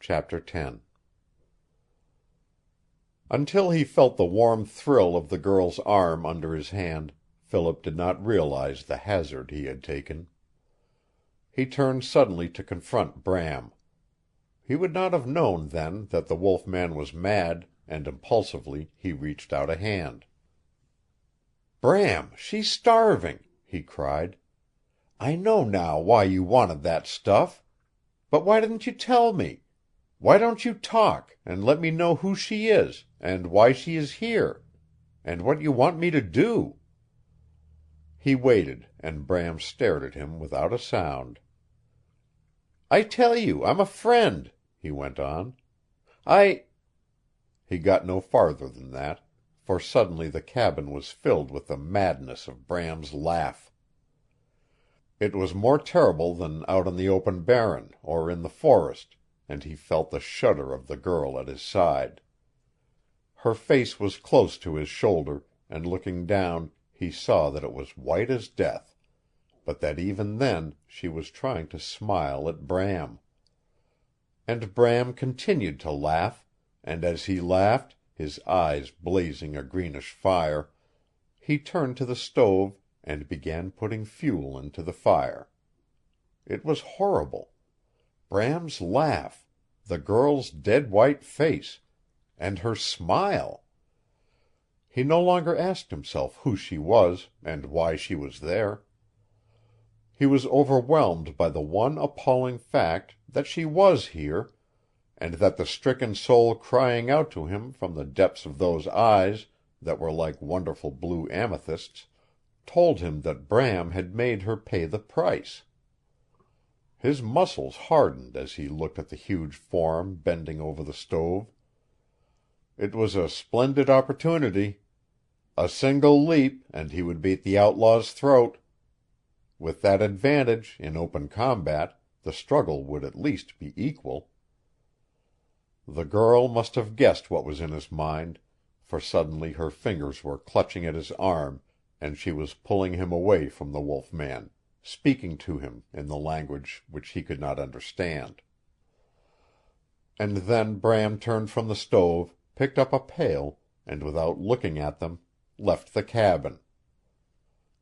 Chapter 10 Until he felt the warm thrill of the girl's arm under his hand, Philip did not realize the hazard he had taken. He turned suddenly to confront Bram. He would not have known then that the wolf man was mad, and impulsively he reached out a hand. "Bram, she's starving," he cried. "I know now why you wanted that stuff. But why didn't you tell me? Why don't you talk, and let me know who she is, and why she is here, and what you want me to do?" He waited, and Bram stared at him without a sound. "I tell you I'm a friend," he went on. He got no farther than that, for suddenly the cabin was filled with the madness of Bram's laugh. It was more terrible than out on the open barren, or in the forest, and he felt the shudder of the girl at his side. Her face was close to his shoulder, and looking down he saw that it was white as death, but that even then she was trying to smile at Bram. And Bram continued to laugh, and as he laughed, his eyes blazing a greenish fire, he turned to the stove and began putting fuel into the fire. It was horrible. Bram's laugh, the girl's dead white face, and her smile! He no longer asked himself who she was and why she was there. He was overwhelmed by the one appalling fact that she was here, and that the stricken soul crying out to him from the depths of those eyes that were like wonderful blue amethysts told him that Bram had made her pay the price. His muscles hardened as he looked at the huge form bending over the stove. It was a splendid opportunity. A single leap, and he would be at the outlaw's throat. With that advantage, in open combat, the struggle would at least be equal. The girl must have guessed what was in his mind, for suddenly her fingers were clutching at his arm, and she was pulling him away from the wolf man, speaking to him in the language which he could not understand. And then Bram turned from the stove, picked up a pail, and without looking at them, left the cabin.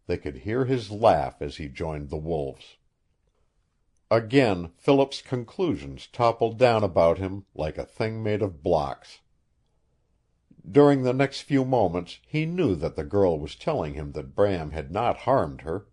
They could hear his laugh as he joined the wolves. Again Philip's conclusions toppled down about him like a thing made of blocks. During the next few moments he knew that the girl was telling him that Bram had not harmed her.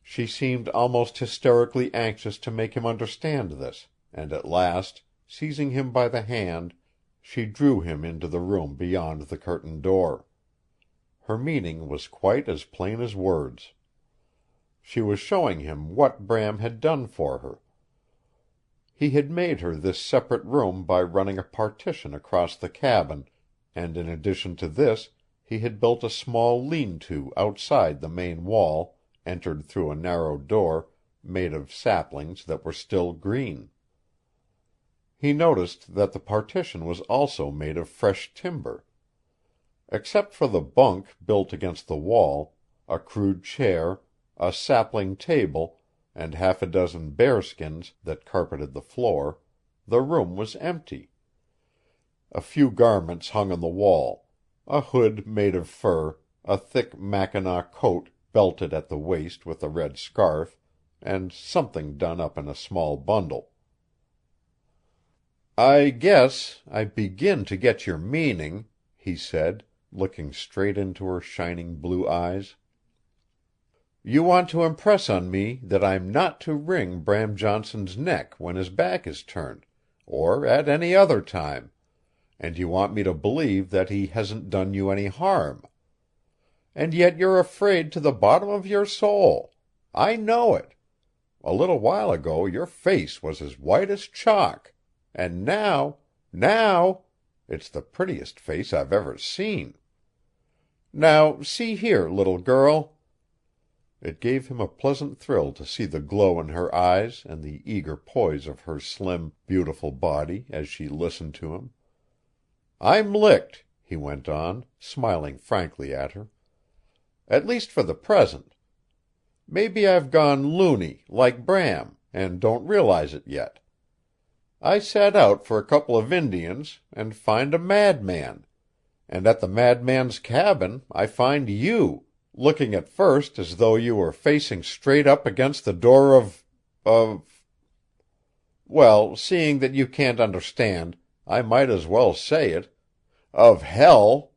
She seemed almost hysterically anxious to make him understand this, and at last, seizing him by the hand, she drew him into the room beyond the curtained door. Her meaning was quite as plain as words. She was showing him what Bram had done for her. He had made her this separate room by running a partition across the cabin, and in addition to this he had built a small lean-to outside the main wall, entered through a narrow door made of saplings that were still green. He noticed that the partition was also made of fresh timber. Except for the bunk built against the wall, a crude chair, a sapling table, and half a dozen bearskins that carpeted the floor, the room was empty. A few garments hung on the wall, a hood made of fur, a thick mackinaw coat belted at the waist with a red scarf, and something done up in a small bundle. "I guess I begin to get your meaning," he said, looking straight into her shining blue eyes. "You want to impress on me that I'm not to wring Bram Johnson's neck when his back is turned, or at any other time, and you want me to believe that he hasn't done you any harm. And yet you're afraid to the bottom of your soul. I know it. A little while ago your face was as white as chalk, and now, it's the prettiest face I've ever seen. Now, see here, little girl." It gave him a pleasant thrill to see the glow in her eyes and the eager poise of her slim, beautiful body as she listened to him. "I'm licked," he went on, smiling frankly at her. "At least for the present. Maybe I've gone loony, like Bram, and don't realize it yet. I set out for a couple of Indians, and find a madman, and at the madman's cabin I find you, looking at first as though you were facing straight up against the door well, seeing that you can't understand, I might as well say it, of hell.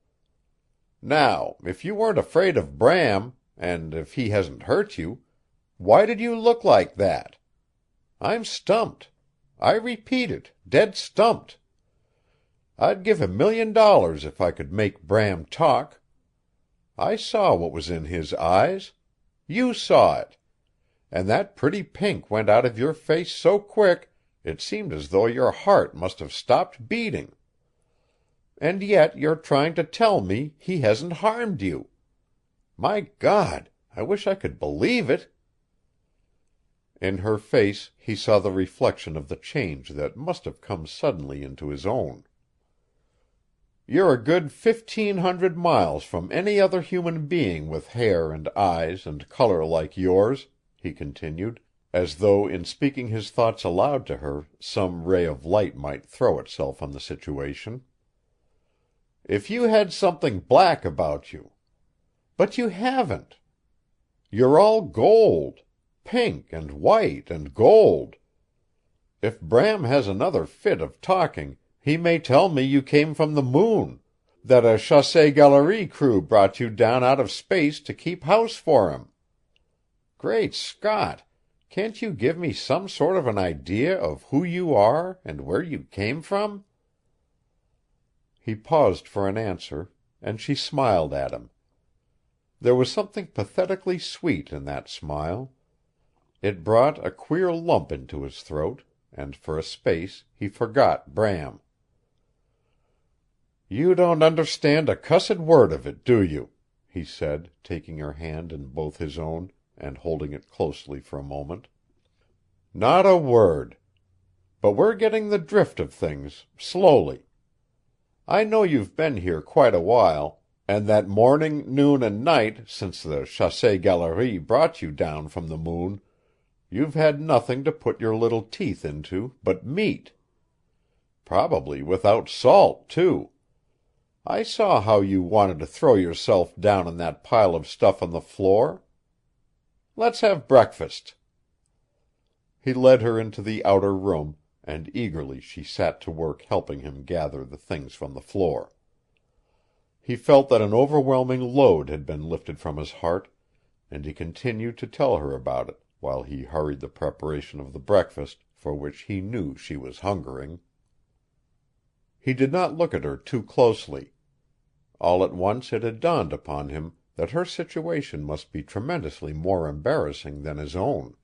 Now, if you weren't afraid of Bram, and if he hasn't hurt you, why did you look like that? I'm stumped. I repeat it, dead stumped. I'd give $1,000,000 if I could make Bram talk. I saw what was in his eyes. You saw it. And that pretty pink went out of your face so quick it seemed as though your heart must have stopped beating. And yet you're trying to tell me he hasn't harmed you. My God, I wish I could believe it. In her face he saw the reflection of the change that must have come suddenly into his own. You're a good 1,500 miles from any other human being with hair and eyes and color like yours, he continued, as though in speaking his thoughts aloud to her some ray of light might throw itself on the situation. If you had something black about you. But you haven't. You're all gold, pink and white and gold. If Bram has another fit of talking, he may tell me you came from the moon, that a chasse-galerie crew brought you down out of space to keep house for him. Great Scott! Can't you give me some sort of an idea of who you are and where you came from? He paused for an answer, and she smiled at him. There was something pathetically sweet in that smile. It brought a queer lump into his throat, and for a space he forgot Bram. "You don't understand a cussed word of it, do you?" he said, taking her hand in both his own and holding it closely for a moment. "Not a word. But we're getting the drift of things, slowly. I know you've been here quite a while, and that morning, noon, and night since the chasse-galerie brought you down from the moon, you've had nothing to put your little teeth into but meat. Probably without salt, too. I saw how you wanted to throw yourself down on that pile of stuff on the floor. Let's have breakfast." He led her into the outer room, and eagerly she sat to work helping him gather the things from the floor. He felt that an overwhelming load had been lifted from his heart, and he continued to tell her about it while he hurried the preparation of the breakfast for which he knew she was hungering. He did not look at her too closely. All at once it had dawned upon him that her situation must be tremendously more embarrassing than his own.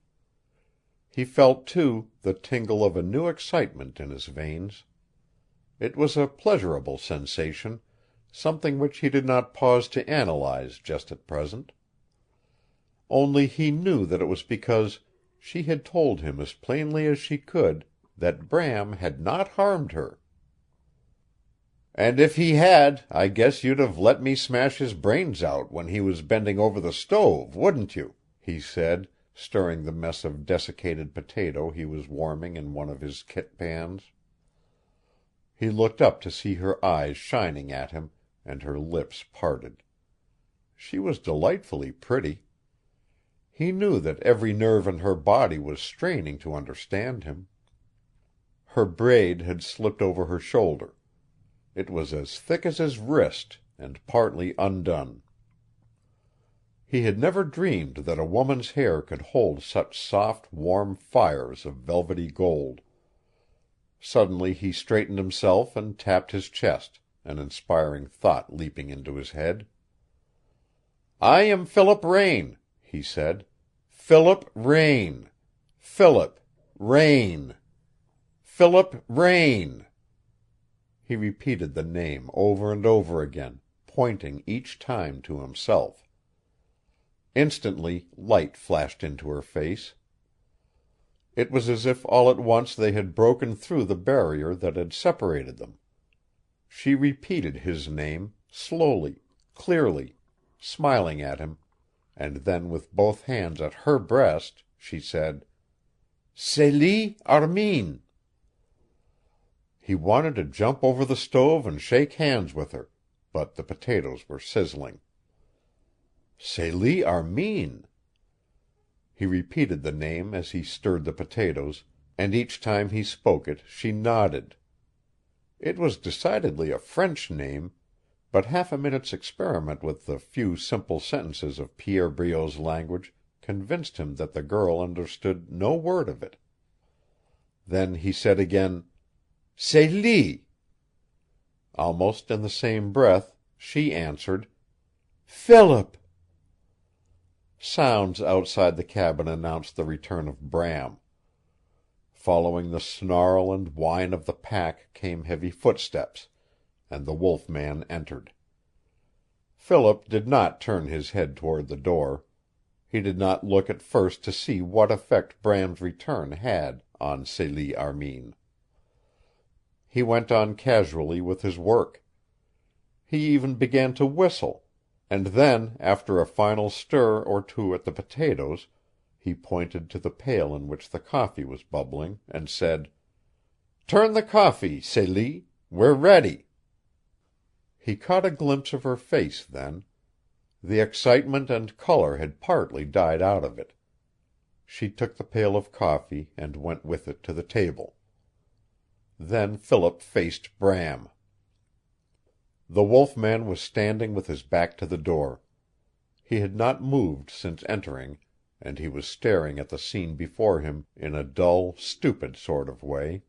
He felt, too, the tingle of a new excitement in his veins. It was a pleasurable sensation, something which he did not pause to analyze just at present. Only he knew that it was because she had told him as plainly as she could that Bram had not harmed her. "And if he had, I guess you'd have let me smash his brains out when he was bending over the stove, wouldn't you?" he said, stirring the mess of desiccated potato he was warming in one of his kit pans. He looked up to see her eyes shining at him, and her lips parted. She was delightfully pretty. He knew that every nerve in her body was straining to understand him. Her braid had slipped over her shoulder. It was as thick as his wrist, and partly undone. He had never dreamed that a woman's hair could hold such soft, warm fires of velvety gold. Suddenly he straightened himself and tapped his chest, an inspiring thought leaping into his head. "I am Philip Raine," he said. "Philip Raine. Philip Raine. Philip Raine." He repeated the name over and over again, pointing each time to himself. Instantly light flashed into her face. It was as if all at once they had broken through the barrier that had separated them. She repeated his name, slowly, clearly, smiling at him, and then with both hands at her breast she said, "Célie Armin." He wanted to jump over the stove and shake hands with her, but the potatoes were sizzling. Celie Armin! He repeated the name as he stirred the potatoes, and each time he spoke it she nodded. It was decidedly a French name, but half a minute's experiment with the few simple sentences of Pierre Breault's language convinced him that the girl understood no word of it. Then he said again, Celie! Almost in the same breath she answered, Philip! Sounds outside the cabin announced the return of Bram. Following the snarl and whine of the pack came heavy footsteps, and the wolf man entered. Philip did not turn his head toward the door. He did not look at first to see what effect Bram's return had on Celie Armin. He went on casually with his work. He even began to whistle, and then, after a final stir or two at the potatoes, he pointed to the pail in which the coffee was bubbling, and said, Turn the coffee, Celie. We're ready. He caught a glimpse of her face then. The excitement and color had partly died out of it. She took the pail of coffee and went with it to the table. Then Philip faced Bram. The wolf man was standing with his back to the door. He had not moved since entering, and he was staring at the scene before him in a dull, stupid sort of way.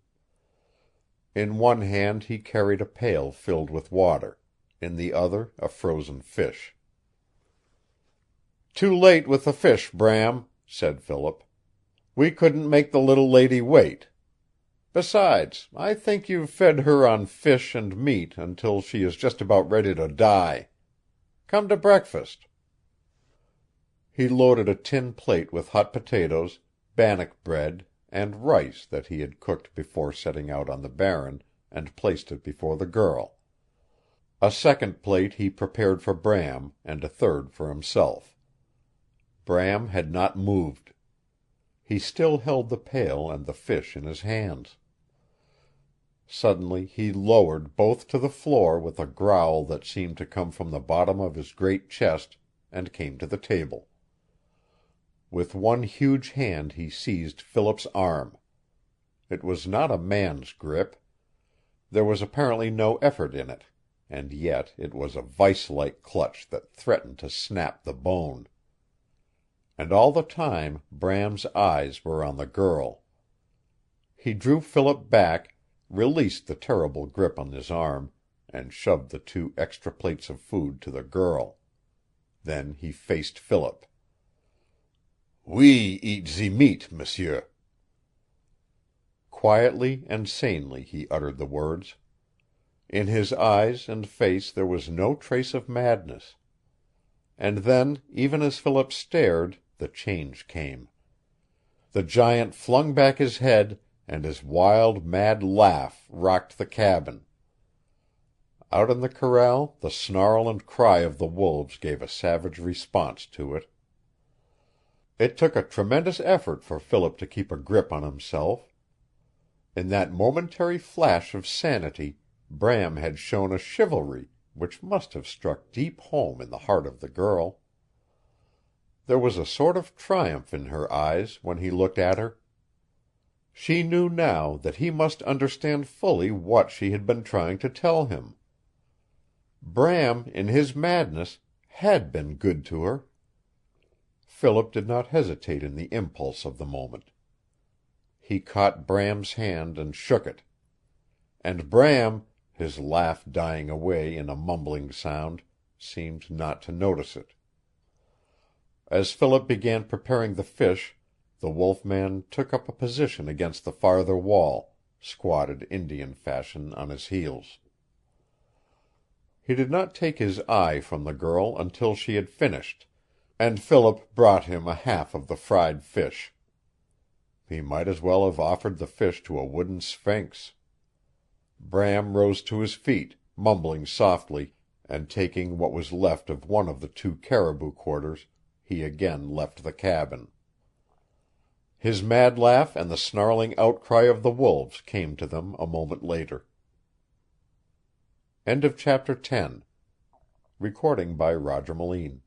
In one hand he carried a pail filled with water, in the other a frozen fish. Too late with the fish, Bram, said Philip. We couldn't make the little lady wait. Besides, I think you've fed her on fish and meat until she is just about ready to die. Come to breakfast. He loaded a tin plate with hot potatoes, bannock bread, and rice that he had cooked before setting out on the Barren, and placed it before the girl. A second plate he prepared for Bram, and a third for himself. Bram had not moved. He still held the pail and the fish in his hands. Suddenly he lowered both to the floor with a growl that seemed to come from the bottom of his great chest, and came to the table. With one huge hand he seized Philip's arm. It was not a man's grip. There was apparently no effort in it, and yet it was a vice-like clutch that threatened to snap the bone. And all the time Bram's eyes were on the girl. He drew Philip back, released the terrible grip on his arm, and shoved the 2 extra plates of food to the girl. Then he faced Philip. We eat ze meat, monsieur. Quietly and sanely he uttered the words. In his eyes and face there was no trace of madness. And then, even as Philip stared, the change came. The giant flung back his head, and his wild, mad laugh rocked the cabin. Out in the corral the snarl and cry of the wolves gave a savage response to it. It took a tremendous effort for Philip to keep a grip on himself. In that momentary flash of sanity Bram had shown a chivalry which must have struck deep home in the heart of the girl. There was a sort of triumph in her eyes when he looked at her. She knew now that he must understand fully what she had been trying to tell him. Bram, in his madness, had been good to her. Philip did not hesitate in the impulse of the moment. He caught Bram's hand and shook it. And Bram, his laugh dying away in a mumbling sound, seemed not to notice it. As Philip began preparing the fish, the wolf man took up a position against the farther wall, squatted Indian fashion on his heels. He did not take his eye from the girl until she had finished, and Philip brought him a half of the fried fish. He might as well have offered the fish to a wooden sphinx. Bram rose to his feet, mumbling softly, and taking what was left of one of the 2 caribou quarters, he again left the cabin. His mad laugh and the snarling outcry of the wolves came to them a moment later. Chapter 11.